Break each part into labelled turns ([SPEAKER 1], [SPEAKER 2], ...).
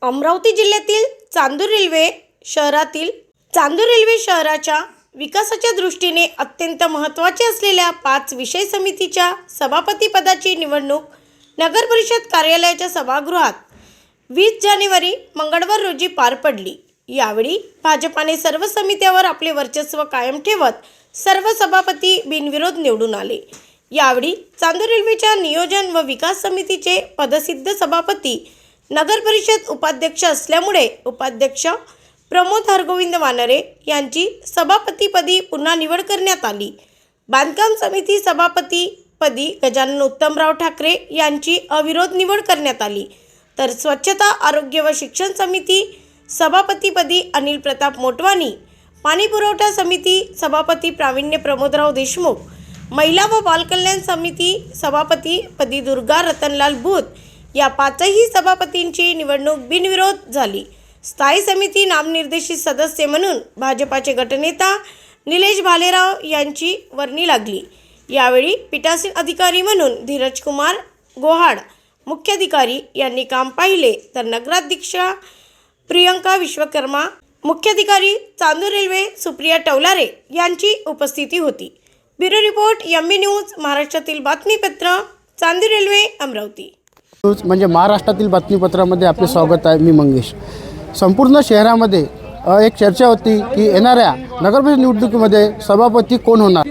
[SPEAKER 1] अमरावती जिल्ह्यातील चांदूर रेल्वे शहराच्या विकासाच्या दृष्टीने अत्यंत महत्त्वाचे असलेल्या 5 विषय समितीच्या सभापतीपदाची निवडणूक नगर परिषद कार्यालयाच्या सभागृहात 20 जानेवारी मंगळवार रोजी पार पडली। यावेळी भाजपाने सर्व समित्यांवर आपले वर्चस्व कायम ठेवत सर्व सभापती बिनविरोध निवडून आले। यावेळी चांदूर रेल्वेच्या नियोजन व विकास समितीचे पदसिद्ध सभापती नगर परिषद उपाध्यक्ष असल्यामुळे उपाध्यक्ष प्रमोद हरगोविंद वानरे यांची सभापतीपदी पुन्हा निवड करण्यात आली। बांधकाम समिती सभापतीपदी गजानन उत्तमराव ठाकरे यांची अविरोध निवड करण्यात आली, तर स्वच्छता आरोग्य व शिक्षण समिती सभापतीपदी अनिल प्रताप मोटवानी, पाणी पुरवठा समिती सभापती प्रावीण्य प्रमोदराव देशमुख, महिला व बालकल्याण समिती सभापतीपदी दुर्गा रतनलाल बुध या 5ही सभापतींची निवडणूक बिनविरोध झाली। स्थायी समिती नामनिर्देशित सदस्य म्हणून भाजपाचे गटनेता निलेश भालेराव यांची वर्णी लागली। यावेळी पीठासीन अधिकारी म्हणून धीरज कुमार गोहाड मुख्याधिकारी यांनी काम पाहिले, तर नगराध्यक्षा प्रियंका विश्वकर्मा, मुख्याधिकारी चांदूर रेल्वे सुप्रिया टवलारे यांची उपस्थिती होती। ब्युरो रिपोर्ट एमबी न्यूज, महाराष्ट्रातील बातमीपत्र, चांदूर रेल्वे, अमरावती।
[SPEAKER 2] म्हणजे महाराष्ट्रातील बातमीपत्रामध्ये आपले स्वागत आहे। मी मंगेश। संपूर्ण शहरामध्ये एक चर्चा होती की येणाऱ्या नगरपरिषद निवडणुकीमध्ये सभापती कोण होणार,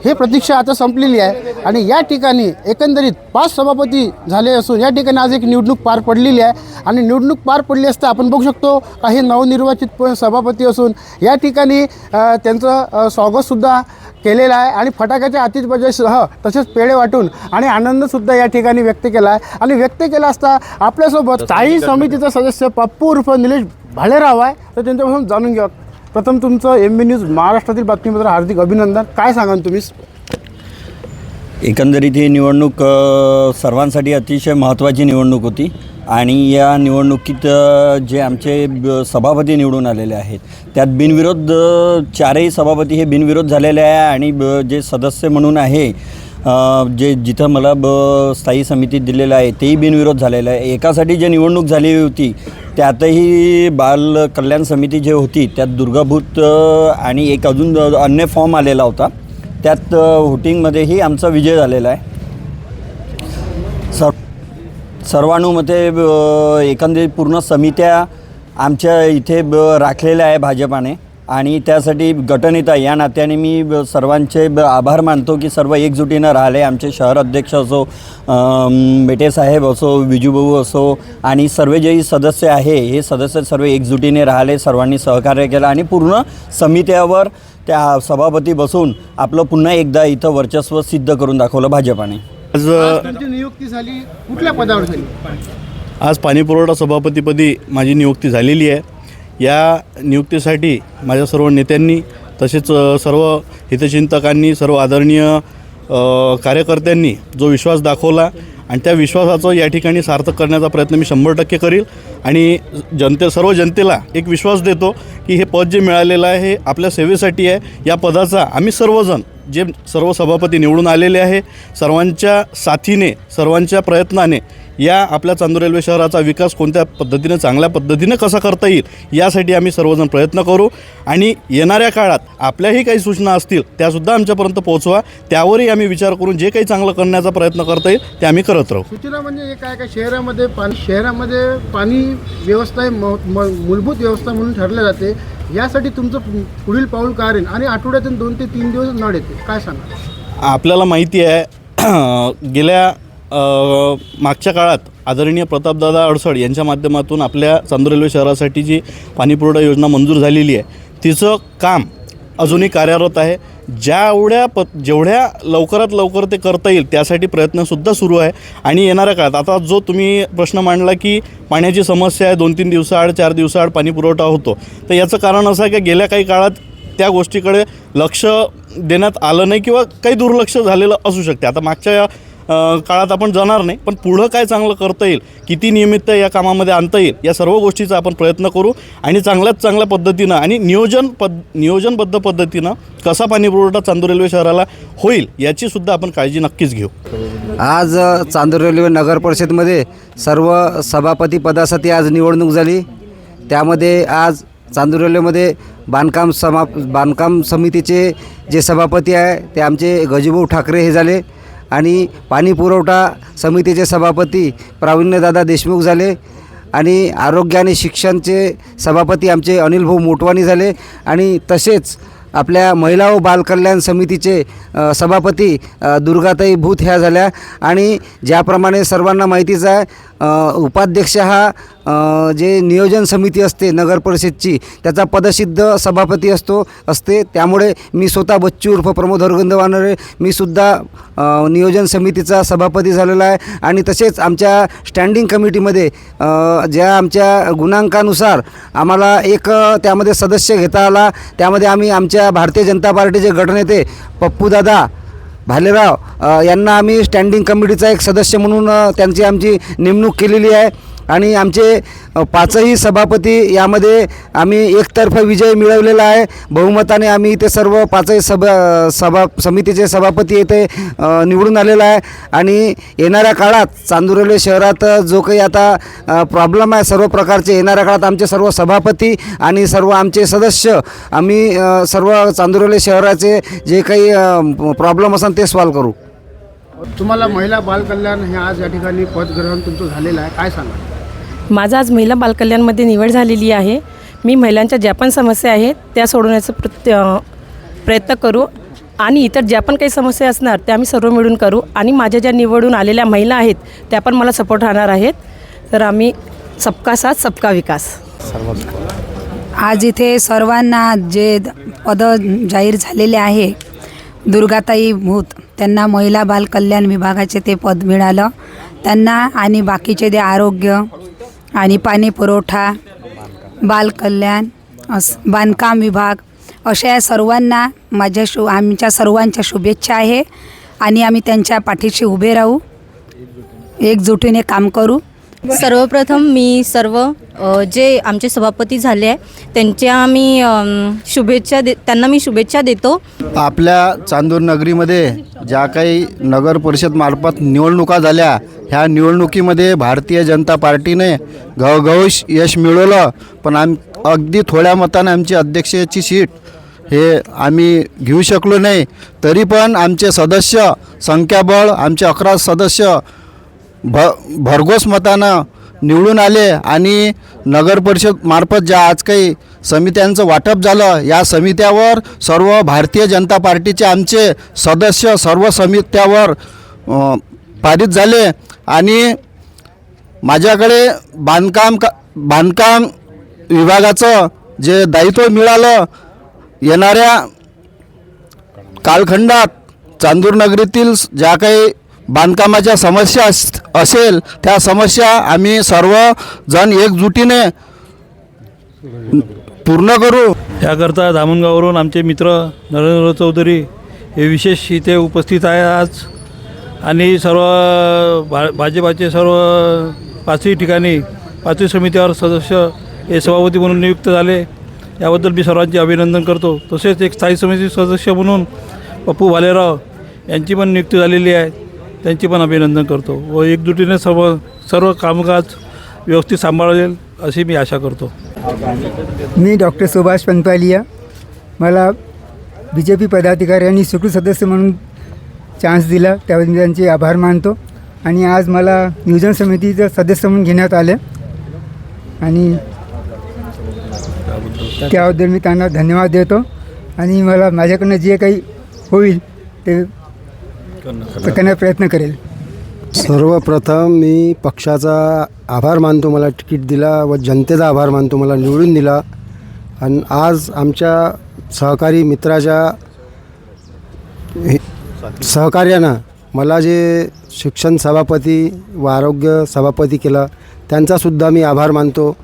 [SPEAKER 2] हे प्रतीक्षा आता संपलेली आहे आणि या ठिकाणी एकंदरीत 5 सभापती झाले असून या ठिकाणी आज एक निवडणूक पार पडलेली आहे आणि निवडणूक पार पडली असता आपण बघू शकतो काही नवनिर्वाचित सभापती असून या ठिकाणी त्यांचं स्वागतसुद्धा केलेलं आहे आणि फटाक्याच्या आतिषबाजीसह तसेच पेढे वाटून आणि आनंदसुद्धा या ठिकाणी व्यक्त केला आहे। आणि व्यक्त केला असता आपल्यासोबत स्थायी समितीचा सदस्य पप्पू उर्फ निलेश भालेराव आहे, तर त्यांच्यापासून जाणून घ्या। प्रथम तुमचं एमबी न्यूज महाराष्ट्रातील बातमीपत्र हार्दिक अभिनंदन। काय सांगाल तुम्ही?
[SPEAKER 3] एकंदरीत ही निवडणूक सर्वांसाठी अतिशय महत्त्वाची निवडणूक होती आणि या निवडणुकीत जे आमचे सभापती निवडून आलेले आहेत त्यात बिनविरोध 4ही सभापती हे बिनविरोध झालेले आहे आणि जे सदस्य म्हणून आहे जिथं मला स्थायी समितीत दिलेलं आहे तेही बिनविरोध झालेलं आहे। एकासाठी जे निवडणूक झाली होती त्यातही बाल कल्याण समिती जे होती त्यात दुर्गाभूत आणि एक अजून अन्य फॉर्म आलेला होता, त्यात व्होटिंगमध्येही आमचा विजय झालेला आहे। सर्वानुमते एकंदरीत पूर्ण समित्या आमच्या इथे राखलेल्या आहे भाजपाने आणि त्यासाठी गटनेता या नात्याने मी सर्वांचे आभार मानतो की सर्व एकजुटीनं राहिले। आमचे शहर अध्यक्ष असो, मेटे साहेब असो, विजूभाऊ असो आणि सर्व जे सदस्य आहे हे सदस्य सर्व एकजुटीने राहिले, सर्वांनी सहकार्य केलं आणि पूर्ण समित्यावर त्या सभापती बसून आपलं पुन्हा एकदा इथं वर्चस्व सिद्ध करून दाखवलं भाजपाने।
[SPEAKER 2] आज तुमची नियुक्ती झाली, कुठल्या पदावर झाली?
[SPEAKER 4] आज पाणीपुरवठा सभापतीपदी माझी नियुक्ती झालेली आहे। या नियुक्तीसाठी माझ्या सर्व नेत्यांनी तसेच सर्व हितचिंतकांनी, सर्व आदरणीय कार्यकर्त्यांनी जो विश्वास दाखवला आणि त्या विश्वासाचं या ठिकाणी सार्थक करण्याचा प्रयत्न मी 100% करील आणि सर्व जनतेला एक विश्वास देतो की हे पद जे मिळालेलं आहे हे आपल्या सेवेसाठी आहे। या पदाचा आम्ही सर्वजण जे सर्व सभापती निवडून आलेले आहे सर्वांच्या साथीने, सर्वांच्या प्रयत्नाने या आपल्या चांदूर रेल्वे शहराचा विकास कोणत्या पद्धतीने, चांगल्या पद्धतीने कसा करता येईल यासाठी आम्ही सर्वजण प्रयत्न करू आणि येणाऱ्या काळात आपल्याही काही सूचना असतील त्यासुद्धा आमच्यापर्यंत पोहोचवा, त्यावरही आम्ही विचार करून जे काही चांगलं करण्याचा प्रयत्न करता येईल ते आम्ही करत राहू।
[SPEAKER 2] सूचना म्हणजे काय शहरामध्ये पाणी व्यवस्था ही मूलभूत व्यवस्था म्हणून ठरले जाते, यासाठी तुमचं पुढील पाऊल काय राहील आणि आठवड्यातून 2 ते 3 दिवस नळ येते, काय सांगा?
[SPEAKER 4] आपल्याला माहिती आहे गेल्या मागच्या काळात आदरणीय प्रतापदादा अडसड यांच्या माध्यमातून आपल्या चांदूर रेल्वे शहरासाठी जी पाणीपुरवठा योजना मंजूर झालेली आहे तिचं काम अजूनही कार्यरत आहे। जेवढ्या लवकरात लवकर ते करता येईल त्यासाठी प्रयत्नसुद्धा सुरू आहे आणि येणाऱ्या काळात आता जो तुम्ही प्रश्न मांडला की पाण्याची समस्या आहे, 2-3 दिवसाआड 4 दिवसाआड पाणी पुरवठा होतो, तर याचं कारण असं आहे की गेल्या काही काळात त्या गोष्टीकडे लक्ष देण्यात आलं नाही किंवा काही दुर्लक्ष झालेलं असू शकते। आता मागच्या काळात आपण जाणार नाही, पण पुढं काय चांगलं करता येईल, किती नियमितता या कामामध्ये आणता येईल, या सर्व गोष्टीचा आपण प्रयत्न करू आणि चांगल्यात चांगल्या पद्धतीनं आणि नियोजनबद्ध पद्धतीनं कसा पाणीपुरवठा चांदूर रेल्वे शहराला होईल याची सुद्धा आपण काळजी नक्कीच घेऊ।
[SPEAKER 5] आज चांदुरली नगर परिषदमध्ये सर्व सभापती पदासाठी आज निवडणूक झाली. त्यामध्ये आज चांदुरलीमध्ये बांधकाम समितीचे जे सभापती आहे ते आमचे गजूभाऊ ठाकरे हे झाले आणि पाणी पुरवठा समितीचे सभापती प्रावीण्यदादा देशमुख झाले आणि आरोग्य आणि शिक्षणचे सभापती आमचे अनिलभाऊ मोटवानी झाले आणि तसेच आपल्या महिला व बालकल्याण समितीचे सभापती दुर्गाताई भूत ह्या झाल्या. आणि ज्याप्रमाणे सर्वांना माहितीच आहे उपाध्यक्ष हा जे नियोजन समिती असते नगर परिषदची त्याचा पदसिद्ध सभापती असते. त्यामुळे मी स्वतः बच्चू उर्फ प्रमोद हरगोविंद वानरे मी सुद्धा नियोजन समितीचा सभापती झालेला आहे. आणि तसेच आमच्या स्टँडिंग कमिटीमध्ये ज्या आमच्या गुणांकानुसार आम्हाला एक त्यामध्ये सदस्य घेता आला. त्यामध्ये आम्ही आमच्या भारतीय जनता पार्टीचे गटनेते पप्पूदादा भालेराव यांना आम्ही स्टँडिंग कमिटीचा एक सदस्य म्हणून त्यांची आमची नेमणूक केलेली आहे. आणि आमचे पाचही सभापती यामध्ये आम्ही एकतर्फा विजय मिळवलेला आहे. बहुमताने आम्ही इथे सर्व पाचही समितीचे सभापती इथे निवडून आलेला आहे. आणि येणाऱ्या काळात चांदुरली शहरात जो काही आता प्रॉब्लेम आहे सर्व प्रकारचे येणाऱ्या काळात आमचे सर्व सभापती आणि सर्व आमचे सदस्य आम्ही सर्व चांदुरली शहराचे जे काही प्रॉब्लेम असेल ते सॉल्व करू.
[SPEAKER 2] तुम्हाला महिला बालकल्याण हे आज या ठिकाणी पदग्रहण तुमचं झालेलं आहे, काय सांगा?
[SPEAKER 6] माझं आज महिला बालकल्याणमध्ये निवड झालेली आहे. मी महिलांच्या ज्या पण समस्या आहेत त्या सोडवण्याचा प्रयत्न करू आणि इतर ज्या पण काही समस्या असणार त्या आम्ही सर्व मिळून करू. आणि माझ्या ज्या निवडून आलेल्या महिला आहेत त्या पण मला सपोर्ट राहणार आहेत. तर आम्ही सबका साथ सबका विकास.
[SPEAKER 7] आज इथे सर्वांना जे पद जाहीर झालेले आहे दुर्गाताई भूत त्यांना महिला बाल कल्याण विभागाचे ते पद मिळालं त्यांना. आणि बाकीचे ते आरोग्य आणि पाणी पुरवठा बालकल्याण बांधकाम विभाग अशा या सर्वांना आमच्या सर्वांच्या शुभेच्छा आहे. आणि आम्ही त्यांच्या पाठीशी उभे राहू, एकजुटीने काम करू.
[SPEAKER 8] सर्वप्रथम मी सर्व जे आमचे सभापती झाले आहे त्यांच्या मी त्यांना मी शुभेच्छा देतो.
[SPEAKER 4] आपल्या चांदूर नगरीमध्ये ज्या काही नगर परिषदमार्फत निवडणुका झाल्या ह्या निवडणुकीमध्ये भारतीय जनता पार्टीने घवघवीस यश मिळवलं. पण अगदी थोड्या मताने आमची अध्यक्षाची सीट हे आम्ही घेऊ शकलो नाही. तरी पण आमचे सदस्य संख्याबळ आमचे 11 सदस्य भरघोस मतानं निवडून आले. आणि नगर परिषदमार्फत ज्या आज काही समित्यांचं वाटप झालं या समित्यावर सर्व भारतीय जनता पार्टीचे आमचे सदस्य सर्व समित्यावर पारित झाले. आणि माझ्याकडे बांधकाम विभागाचं जे दायित्व मिळालं येणाऱ्या कालखंडात चांदूर नगरीतील ज्या काही बांधकामाच्या समस्या असेल त्या समस्या आम्ही सर्वजण एकजुटीने पूर्ण करू.
[SPEAKER 9] याकरता धामणगाववरून आमचे मित्र नरेंद्र चौधरी हे विशेष इथे उपस्थित आहे आज. आणि सर्व भाजपाचे सर्व पाचही ठिकाणी पाचही समित्यावर सदस्य हे सभापती म्हणून नियुक्त झाले. याबद्दल मी सर्वांचे अभिनंदन करतो. तसेच एक स्थायी समिती सदस्य म्हणून पप्पू भालेराव यांची पण नियुक्ती झालेली आहे, त्यांची पण अभिनंदन करतो. व एकजुटीने सर्व कामकाज व्यवस्थित सांभाळेल अशी मी आशा करतो.
[SPEAKER 10] मी डॉक्टर सुभाष पंतवालिया. मला BJP पदाधिकाऱ्यांनी स्वीकृत सदस्य म्हणून चान्स दिला त्याबद्दल मी त्यांचे आभार मानतो. आणि आज मला नियोजन समितीचं सदस्य म्हणून घेण्यात आले आणि त्याबद्दल मी त्यांना धन्यवाद देतो. आणि मला माझ्याकडनं जे काही होईल ते करण्याचा प्रयत्न करेल.
[SPEAKER 2] सर्वप्रथम मी पक्षाचा आभार मानतो, मला तिकीट दिला व जनतेचा आभार मानतो, मला निवडून दिला. आणि आज आमच्या सहकारी मित्राच्या सहकार्यानं मला जे शिक्षण सभापती व आरोग्य सभापती केलं त्यांचासुद्धा मी आभार मानतो.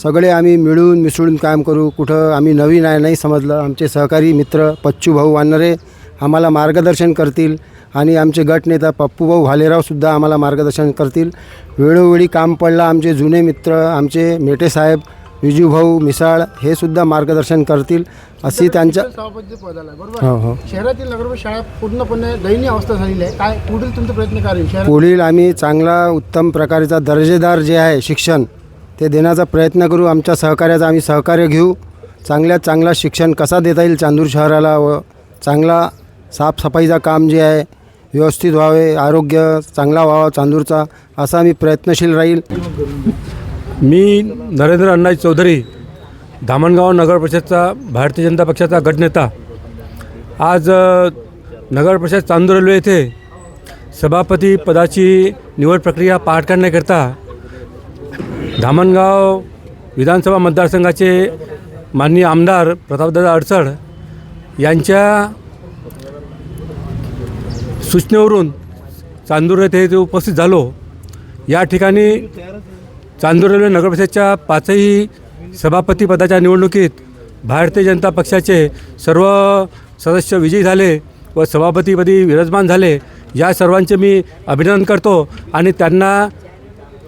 [SPEAKER 2] सगळे आम्ही मिळून मिसळून काम करू. कुठं आम्ही नवीन आहे नाही समजलं. आमचे सहकारी मित्र पच्चू भाऊ वानरे आम्हाला मार्गदर्शन करतील आणि आमचे गटनेता पप्पूभाऊ भालेरावसुद्धा आम्हाला मार्गदर्शन करतील. वेळोवेळी काम पडलं आमचे जुने मित्र आमचे मेटे साहेब विजूभाऊ मिसाळ हे सुद्धा मार्गदर्शन करतील अशी त्यांच्या सभापती पदाला बरोबर
[SPEAKER 3] हो हो
[SPEAKER 2] शहरातील नगरपरिषद शाळा पूर्णपणे दयनीय अवस्था झालेली आहे. काय पुढील तुमचा प्रयत्न करेल शहरात
[SPEAKER 3] पुढील आम्ही चांगला उत्तम प्रकारचा दर्जेदार जे आहे शिक्षण ते देण्याचा प्रयत्न करू. आमच्या सहकार्याचं आम्ही सहकार्य घेऊ. चांगल्यात चांगला शिक्षण कसा देता येईल चांदूर शहराला व चांगला साफसफाईचं काम जे आहे व्यवस्थित व्हावे, आरोग्य चांगला व्हावा चांदूरचा, असा आम्ही प्रयत्नशील राहील.
[SPEAKER 9] मी नरेंद्र अण्णाजी चौधरी, धामणगाव नगर परिषदचा भारतीय जनता पक्षाचा गटनेता, आज नगर परिषद चांदूर रेल्वे येथे सभापती पदाची निवड प्रक्रिया पार करण्याकरता धामणगाव विधानसभा मतदारसंघाचे माननीय आमदार प्रतापदादा अडसड यांच्या सूचनेवरून चांदूर येथे जे उपस्थित झालो. या ठिकाणी चांदूर रेल्वे नगरपरिषदच्या 5ही सभापती पदाच्या निवडणुकीत भारतीय जनता पक्षाचे सर्व सदस्य विजयी झाले व सभापतीपदी विराजमान झाले. या सर्वांचे मी अभिनंदन करतो आणि त्यांना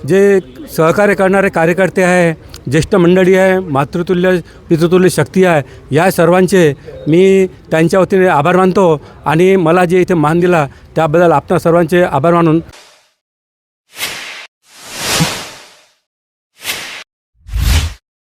[SPEAKER 9] जे सहकार्य करणारे कार्यकर्ते आहे, ज्येष्ठ मंडळी आहे, मातृतुल्य पितृतुल्य शक्ती आहे, या सर्वांचे मी त्यांच्या वतीने आभार मानतो आणि मला जे इथे मान दिला त्याबद्दल आपणा सर्वांचे आभार मानून